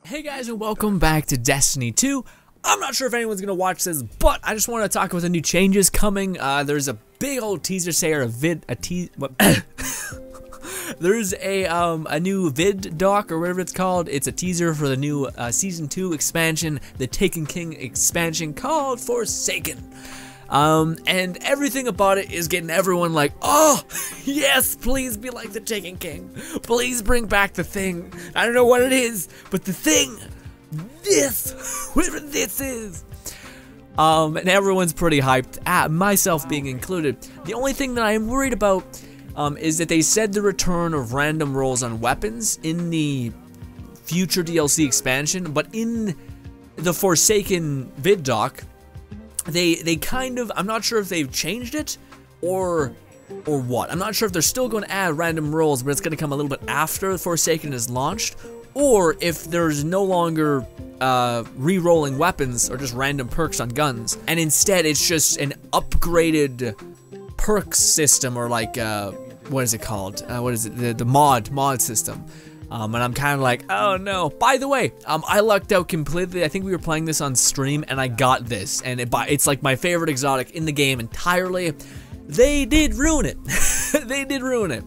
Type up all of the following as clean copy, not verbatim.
Hey guys, and welcome back to Destiny 2. I'm not sure if anyone's gonna watch this, but I just want to talk about the new changes coming. There's a big old teaser sayer, there's a new vid doc or whatever it's called. It's a teaser for the new season 2 expansion, the Taken King expansion called Forsaken. And everything about it is getting everyone like, oh, yes, please be like the Taken King. Please bring back the thing. I don't know what it is, but the thing, this, whatever this is. And everyone's pretty hyped, myself being included. The only thing that I am worried about is that they said the return of random rolls on weapons in the future DLC expansion, but in the Forsaken vid doc, they kind of, I'm not sure if they've changed it or what. I'm not sure if they're still going to add random rolls, but it's going to come a little bit after Forsaken is launched, or if there's no longer re-rolling weapons or just random perks on guns, and instead it's just an upgraded perk system, or like what is it called? What is it? The mod system. And I'm kind of like, oh no. By the way, I lucked out completely. I think we were playing this on stream, and I got this, and it's like my favorite exotic in the game entirely. They did ruin it. They did ruin it.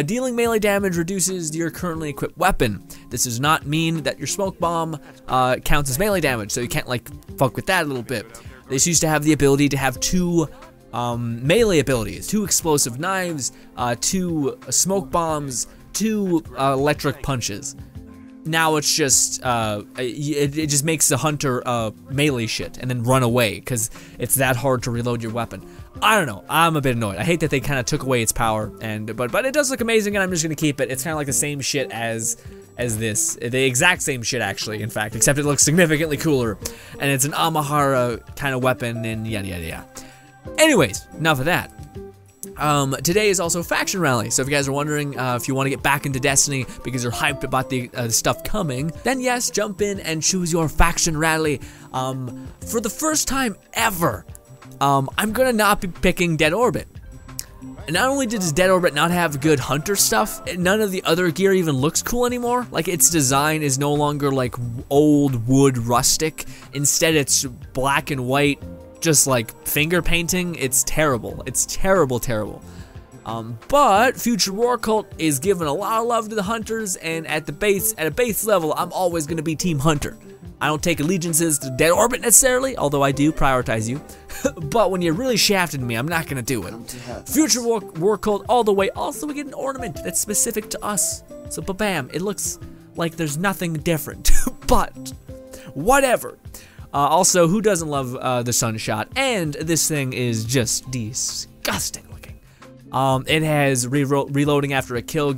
Dealing melee damage reduces your currently equipped weapon. This does not mean that your smoke bomb counts as melee damage, so you can't like fuck with that a little bit. This used to have the ability to have two melee abilities, 2 explosive knives, 2 smoke bombs, 2 electric punches. Now it's just it just makes the hunter melee shit and then run away because it's that hard to reload your weapon. I don't know. I'm a bit annoyed. I hate that they kind of took away its power, and but it does look amazing, and I'm just gonna keep it. It's kind of like the same shit as this, the exact same shit actually, in fact, except it looks significantly cooler, and it's an AHAMKARA kind of weapon, and yada yada yada. Anyways, enough of that. Today is also Faction Rally, so if you guys are wondering if you want to get back into Destiny because you're hyped about the stuff coming, then yes, jump in and choose your Faction Rally. For the first time ever, I'm gonna not be picking Dead Orbit. And not only does Dead Orbit not have good hunter stuff, none of the other gear even looks cool anymore. Like, its design is no longer like old wood rustic. Instead, it's black and white, just like finger painting. It's terrible. It's terrible, terrible. But Future War Cult is giving a lot of love to the hunters, and at a base level, I'm always gonna be Team Hunter. I don't take allegiances to Dead Orbit necessarily, although I do prioritize you. But when you're really shafting me, I'm not gonna do it. Future War Cult all the way. Also, we get an ornament that's specific to us. So, ba-bam, it looks like there's nothing different. But whatever. Also, who doesn't love the Sunshot? And this thing is just disgusting looking. It has reloading after a kill,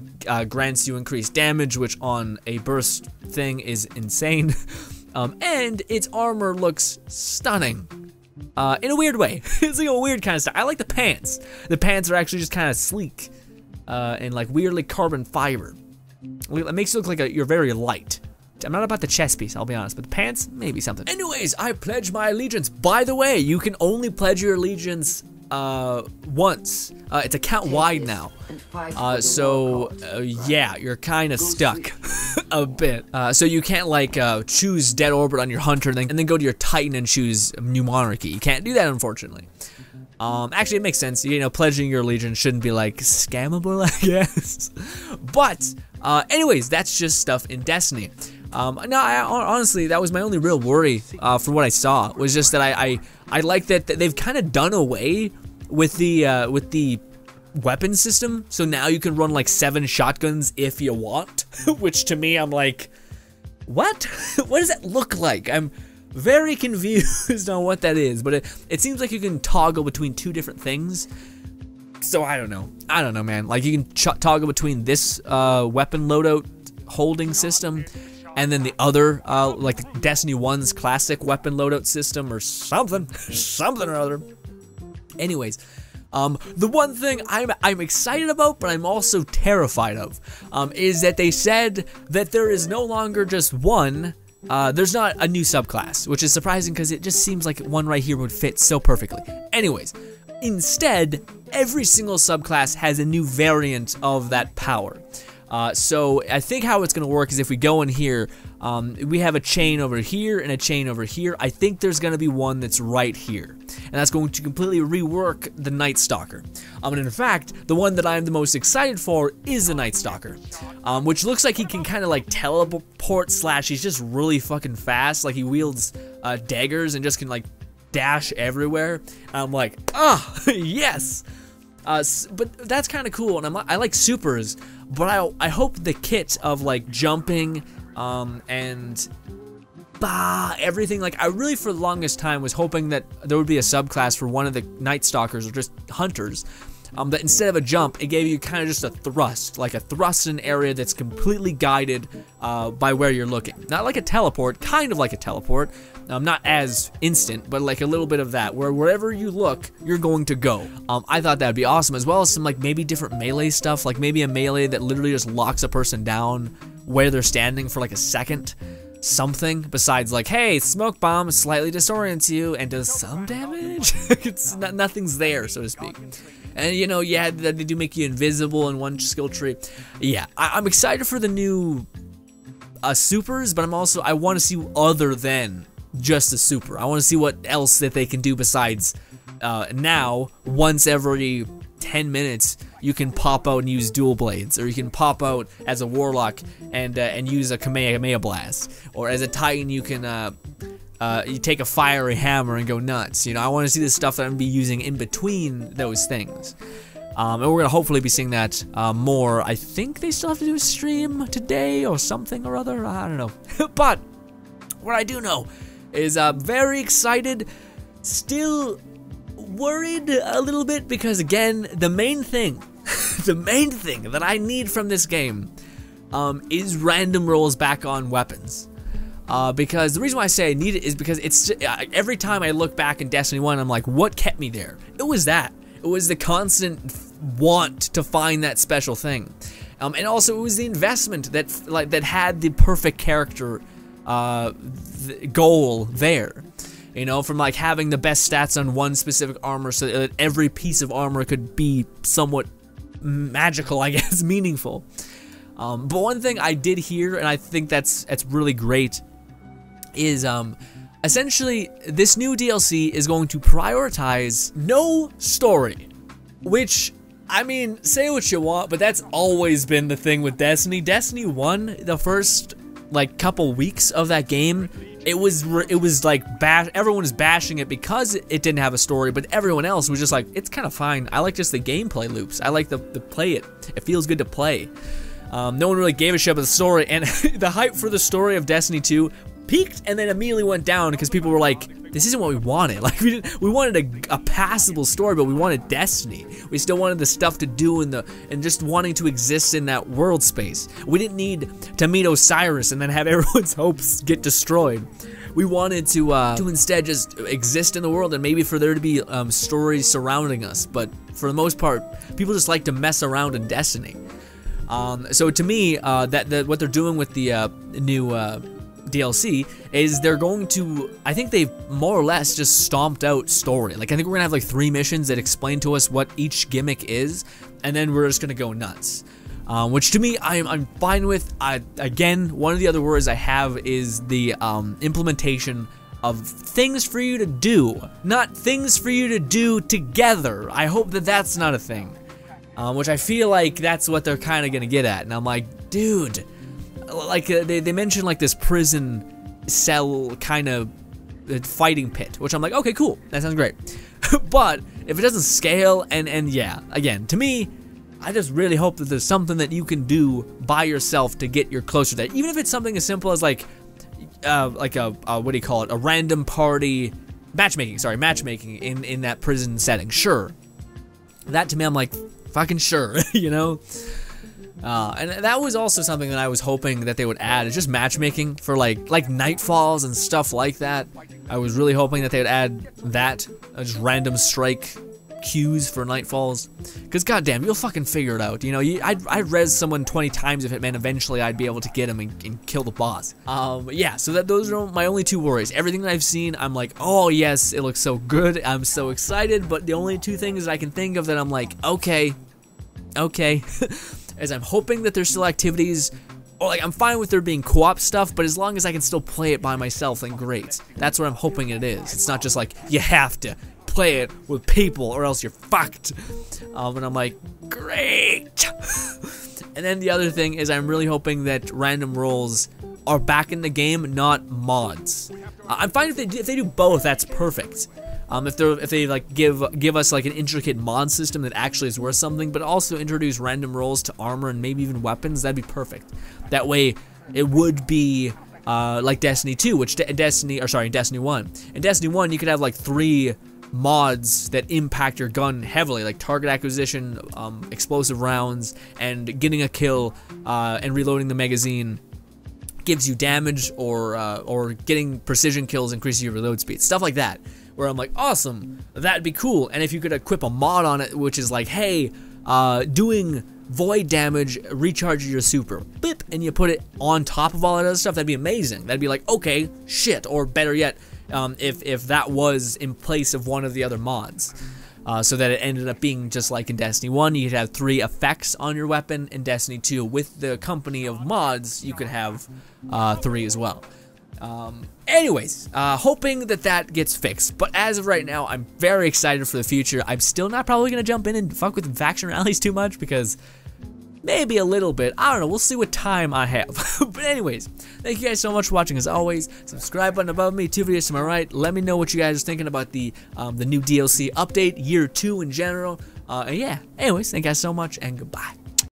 grants you increased damage, which on a burst thing is insane. And its armor looks stunning. In a weird way. It's like a weird kind of style. I like the pants. The pants are actually just kind of sleek, and like weirdly carbon fiber. It makes you look like you're very light. I'm not about the chest piece, I'll be honest, but the pants, maybe something. Anyways, I pledge my allegiance. By the way, you can only pledge your allegiance once. It's account wide now. Yeah, you're kind of stuck a bit. So you can't like choose Dead Orbit on your hunter and then go to your Titan and choose New Monarchy. You can't do that, unfortunately. Actually, it makes sense. You know, pledging your allegiance shouldn't be like scammable, I guess. But anyways, that's just stuff in Destiny. Honestly, that was my only real worry from what I saw, was just that I like that they've kind of done away with the weapon system. So now you can run like 7 shotguns if you want, which to me, I'm like, what? What does that look like? I'm very confused on what that is, but it seems like you can toggle between 2 different things. So I don't know, man. Like, you can toggle between this weapon loadout holding system and then the other, like Destiny 1's classic weapon loadout system or something, something or other. Anyways, the one thing I'm excited about, but I'm also terrified of, is that they said that there is no longer just one. There's not a new subclass, which is surprising because it just seems like one right here would fit so perfectly. Anyways, instead, every single subclass has a new variant of that power. So I think how it's gonna work is if we go in here, We have a chain over here and a chain over here. I think there's going to be one that's right here. And that's going to completely rework the Night Stalker. And in fact, the one that I'm the most excited for is the Night Stalker. Which looks like he can kind of like teleport slash he's just really fucking fast. Like he wields daggers and just can like dash everywhere. And I'm like, ah, yes! But that's kind of cool, and I like supers, but I hope the kit of like jumping, and everything, like I really for the longest time was hoping that there would be a subclass for one of the Night Stalkers or just hunters, that instead of a jump, it gave you kind of just a thrust, like a thrust in an area that's completely guided by where you're looking. Not like a teleport, kind of like a teleport, not as instant, but like a little bit of that, where wherever you look, you're going to go. I thought that'd be awesome, as well as some like maybe different melee stuff, like maybe a melee that literally just locks a person down where they're standing for like a second. Something besides like, hey, smoke bomb slightly disorients you and does some damage. It's nothing's there, so to speak. And you know, yeah, they do make you invisible in one skill tree. Yeah, I'm excited for the new supers, but I want to see other than just a super. I want to see what else that they can do besides now once every 10 minutes you can pop out and use dual blades, or you can pop out as a warlock and use a Kamehameha blast, or as a titan you can you take a fiery hammer and go nuts. You know, I want to see the stuff that I'm gonna be using in between those things, and we're gonna hopefully be seeing that more. I think they still have to do a stream today or something or other. I don't know, but what I do know is very excited, still worried a little bit, because again, the main thing that I need from this game is random rolls back on weapons. Because the reason why I say I need it is because it's every time I look back in Destiny 1, I'm like, what kept me there? It was that. It was the constant want to find that special thing. And also it was the investment that had the perfect character goal there. You know, from like having the best stats on one specific armor so that every piece of armor could be somewhat magical, I guess, meaningful. But one thing I did hear, and I think that's really great, is essentially this new DLC is going to prioritize no story. Which, I mean, say what you want, but that's always been the thing with Destiny. Destiny 1, the first like couple weeks of that game, it was like everyone was bashing it because it didn't have a story, but everyone else was just like, it's kind of fine. I like just the gameplay loops. I like the play it. It feels good to play. No one really gave a shit about the story, and the hype for the story of Destiny 2 peaked and then immediately went down because people were like, this isn't what we wanted. Like we wanted a passable story, but we wanted Destiny. We still wanted the stuff to do and just wanting to exist in that world space. We didn't need to meet Osiris and then have everyone's hopes get destroyed. We wanted to instead just exist in the world, and maybe for there to be stories surrounding us. But for the most part, people just like to mess around in Destiny. So to me, what they're doing with the new DLC is they're going to, I think they've more or less just stomped out story. Like I think we're gonna have like 3 missions that explain to us what each gimmick is, and then we're just gonna go nuts. Which to me, I'm fine with. Again, one of the other words I have is the implementation of things for you to do, not things for you to do together. I hope that that's not a thing. Which I feel like that's what they're kind of gonna get at, and I'm like, dude, like they mentioned like this prison cell kind of fighting pit, which I'm like, okay, cool, that sounds great. But if it doesn't scale, and yeah, again, to me, I just really hope that there's something that you can do by yourself to get you closer to that, even if it's something as simple as like a what do you call it, a random party matchmaking in that prison setting. Sure, that to me, I'm like, fucking sure, you know. And that was also something that I was hoping that they would add. It's just matchmaking for like nightfalls and stuff like that. I was really hoping that they would add that, just random strike queues for nightfalls. Because goddamn, you'll fucking figure it out. You know, I'd res someone 20 times if it meant eventually I'd be able to get him and kill the boss. Yeah, so those are my only 2 worries. Everything that I've seen, I'm like, oh yes, it looks so good. I'm so excited. But the only 2 things I can think of that I'm like, okay. As I'm hoping that there's still activities Or like, I'm fine with there being co-op stuff, but as long as I can still play it by myself, then great. That's what I'm hoping it is. It's not just like, you have to play it with people or else you're fucked. And I'm like, great. And then the other thing is I'm really hoping that random rolls are back in the game, not mods. I'm fine if they do both, that's perfect. If they like give us like an intricate mod system that actually is worth something, but also introduce random rolls to armor and maybe even weapons, that'd be perfect. That way, it would be like Destiny 2, which Destiny 1. In Destiny 1, you could have like 3 mods that impact your gun heavily, like target acquisition, explosive rounds, and getting a kill and reloading the magazine gives you damage, or getting precision kills increases your reload speed, stuff like that. Where I'm like, awesome, that'd be cool. And if you could equip a mod on it, which is like, hey, doing void damage recharges your super, beep, and you put it on top of all that other stuff, that'd be amazing. That'd be like, okay, shit, or better yet, if that was in place of one of the other mods. So that it ended up being just like in Destiny 1, you could have 3 effects on your weapon. In Destiny 2, with the company of mods, you could have 3 as well. Anyways, hoping that gets fixed. But as of right now, I'm very excited for the future. I'm still not probably going to jump in and fuck with faction rallies too much, because maybe a little bit. I don't know. We'll see what time I have. But anyways, thank you guys so much for watching as always. Subscribe button above me, 2 videos to my right. Let me know what you guys are thinking about the new DLC update, year 2 in general. And yeah, anyways, thank you guys so much, and goodbye.